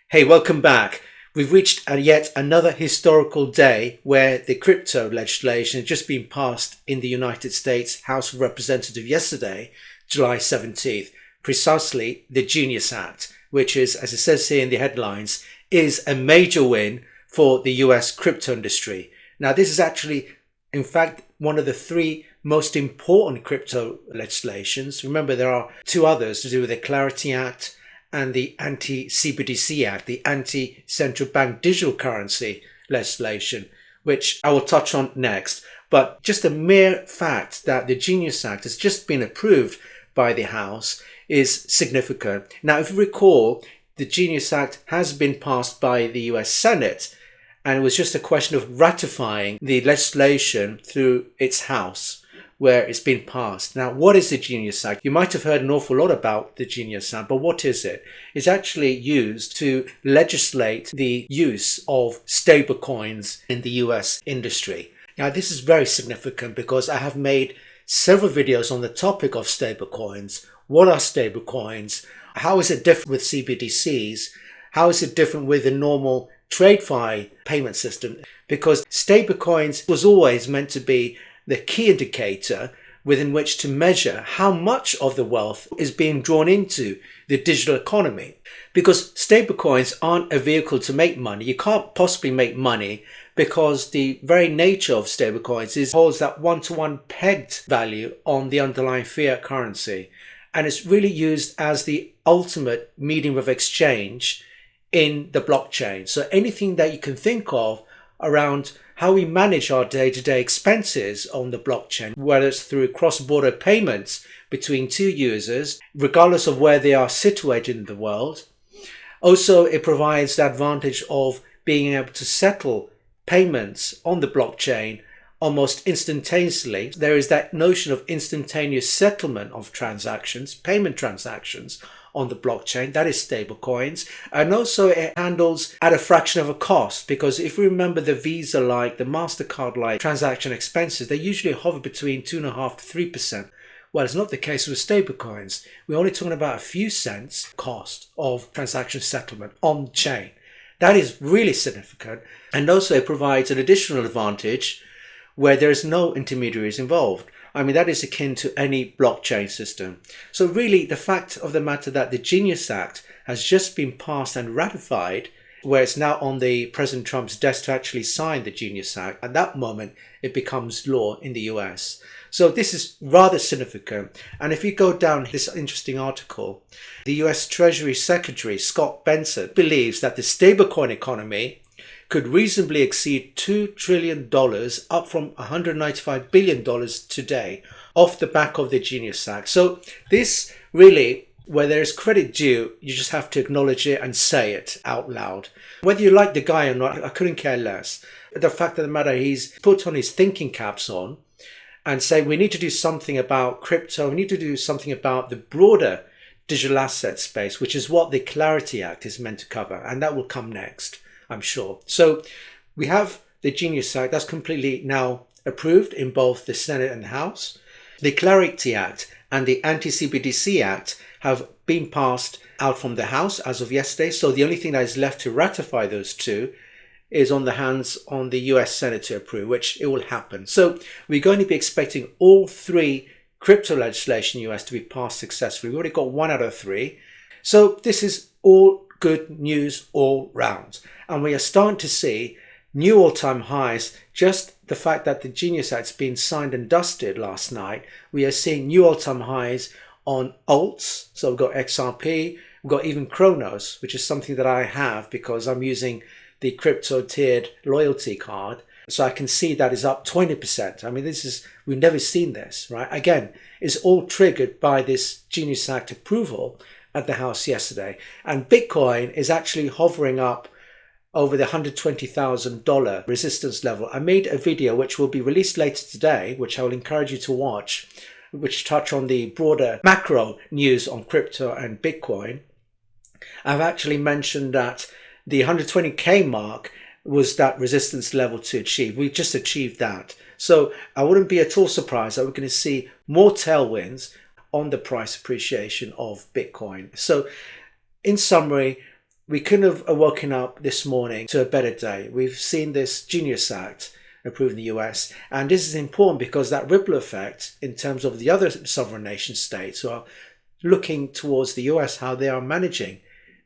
Hey, welcome back. We've reached yet another historical day where the crypto legislation has just been passed in the United States House of Representatives yesterday, July 17th, precisely the Genius Act, which is, as it says here in the headlines, is a major win for the US crypto industry. Now, this is actually, in fact, one of the three most important crypto legislations. Remember, there are two others to do with the Clarity Act and the Anti-CBDC Act, the Anti-Central Bank Digital Currency legislation, which I will touch on next. But just the mere fact that the Genius Act has just been approved by the House is significant. Now, if you recall, the Genius Act has been passed by the US Senate, and it was just a question of ratifying the legislation through its House, where it's been passed. Now, what is the Genius Act? You might have heard an awful lot about the Genius Act, but what is it? It's actually used to legislate the use of stablecoins in the US industry. Now, this is very significant because I have made several videos on the topic of stablecoins. What are stablecoins? How is it different with CBDCs? How is it different with the normal TradeFi payment system? Because stablecoins was always meant to be the key indicator within which to measure how much of the wealth is being drawn into the digital economy. Because stablecoins aren't a vehicle to make money. You can't possibly make money because the very nature of stablecoins holds that one-to-one pegged value on the underlying fiat currency. And it's really used as the ultimate medium of exchange in the blockchain. So anything that you can think of around how we manage our day-to-day expenses on the blockchain, whether it's through cross-border payments between two users, regardless of where they are situated in the world. Also, it provides the advantage of being able to settle payments on the blockchain almost instantaneously. There is that notion of instantaneous settlement of transactions, payment transactions on the blockchain. That is stablecoins. And also it handles at a fraction of a cost, because if we remember the Visa-like, the MasterCard-like transaction expenses, they usually hover between 2.5% to 3%. Well, it's not the case with stablecoins. We're only talking about a few cents cost of transaction settlement on chain. That is really significant. And also it provides an additional advantage where there is no intermediaries involved. I mean, that is akin to any blockchain system. So really, the fact of the matter that the Genius Act has just been passed and ratified, where it's now on the President Trump's desk to actually sign the Genius Act, at that moment, it becomes law in the US. So this is rather significant. And if you go down this interesting article, the US Treasury Secretary, Scott Bessent, believes that the stablecoin economy could reasonably exceed $2 trillion, up from $195 billion today, off the back of the Genius Act. So this really, where there is credit due, you just have to acknowledge it and say it out loud. Whether you like the guy or not, I couldn't care less. The fact of the matter, he's put on his thinking caps on and say we need to do something about crypto, we need to do something about the broader digital asset space, which is what the Clarity Act is meant to cover, and that will come next, I'm sure. So we have the Genius Act that's completely now approved in both the Senate and the House. The Clarity Act and the Anti-CBDC Act have been passed out from the House as of yesterday. So the only thing that is left to ratify those two is on the hands on the US Senate to approve, which it will happen. So we're going to be expecting all three crypto legislation in the US to be passed successfully. We've already got 1 out of 3. So this is all good news all round. And we are starting to see new all-time highs. Just the fact that the Genius Act's been signed and dusted last night, we are seeing new all-time highs on alts. So we've got XRP, we've got even Kronos, which is something that I have because I'm using the crypto tiered loyalty card. So I can see that is up 20%. I mean, we've never seen this, right? Again, it's all triggered by this Genius Act approval at the House yesterday. And Bitcoin is actually hovering up over the $120,000 resistance level. I made a video which will be released later today, which I will encourage you to watch, which touch on the broader macro news on crypto and Bitcoin. I've actually mentioned that the 120K mark was that resistance level to achieve. We just achieved that. So I wouldn't be at all surprised that we're going to see more tailwinds on the price appreciation of Bitcoin. So in summary, we couldn't have woken up this morning to a better day. We've seen this Genius Act approved in the US, and this is important because that ripple effect in terms of the other sovereign nation states who are looking towards the US, how they are managing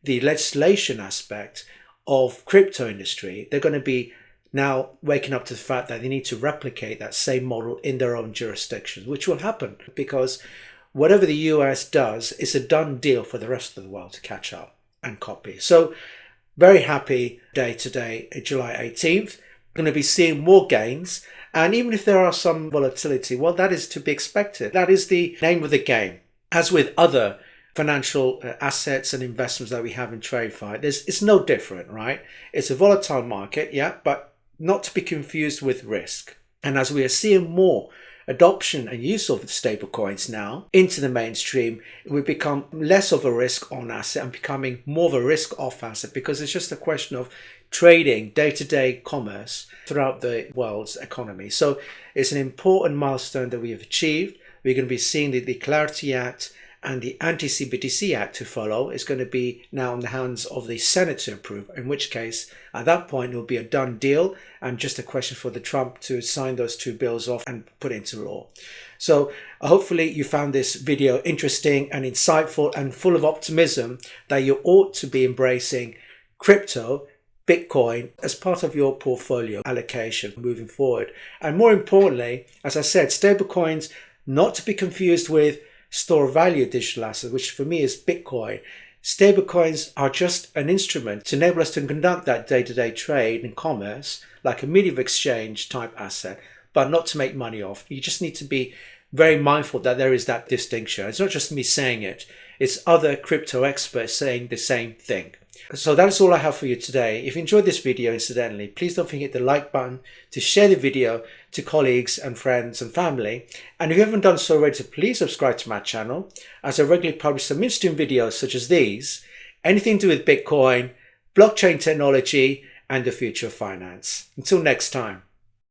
the legislation aspect of crypto industry. They're going to be now waking up to the fact that they need to replicate that same model in their own jurisdictions, which will happen because whatever the US does is a done deal for the rest of the world to catch up and copy. So very happy day today, July 18th. We're going to be seeing more gains. And even if there are some volatility, well, that is to be expected. That is the name of the game. As with other financial assets and investments that we have in TradeFi, it's no different, right? It's a volatile market, yeah, but not to be confused with risk. And as we are seeing more adoption and use of stablecoins now into the mainstream, it will become less of a risk on asset and becoming more of a risk off asset, because it's just a question of trading day-to-day commerce throughout the world's economy. So it's an important milestone that we have achieved. We're going to be seeing the Clarity Act and the Anti-CBDC Act to follow. Is going to be now in the hands of the Senate to approve, in which case at that point it will be a done deal and just a question for the Trump to sign those two bills off and put into law. So hopefully you found this video interesting and insightful and full of optimism that you ought to be embracing crypto, Bitcoin, as part of your portfolio allocation moving forward. And more importantly, as I said, stablecoins, not to be confused with store of value digital assets, which for me is Bitcoin. Stablecoins are just an instrument to enable us to conduct that day-to-day trade and commerce like a medium of exchange type asset, but not to make money off. You just need to be very mindful that there is that distinction. It's not just me saying it, it's other crypto experts saying the same thing. So that's all I have for you today. If you enjoyed this video, incidentally, please don't forget the like button, to share the video to colleagues and friends and family. And if you haven't done so already, please subscribe to my channel, as I regularly publish some interesting videos such as these, anything to do with Bitcoin, blockchain technology, and the future of finance. Until next time.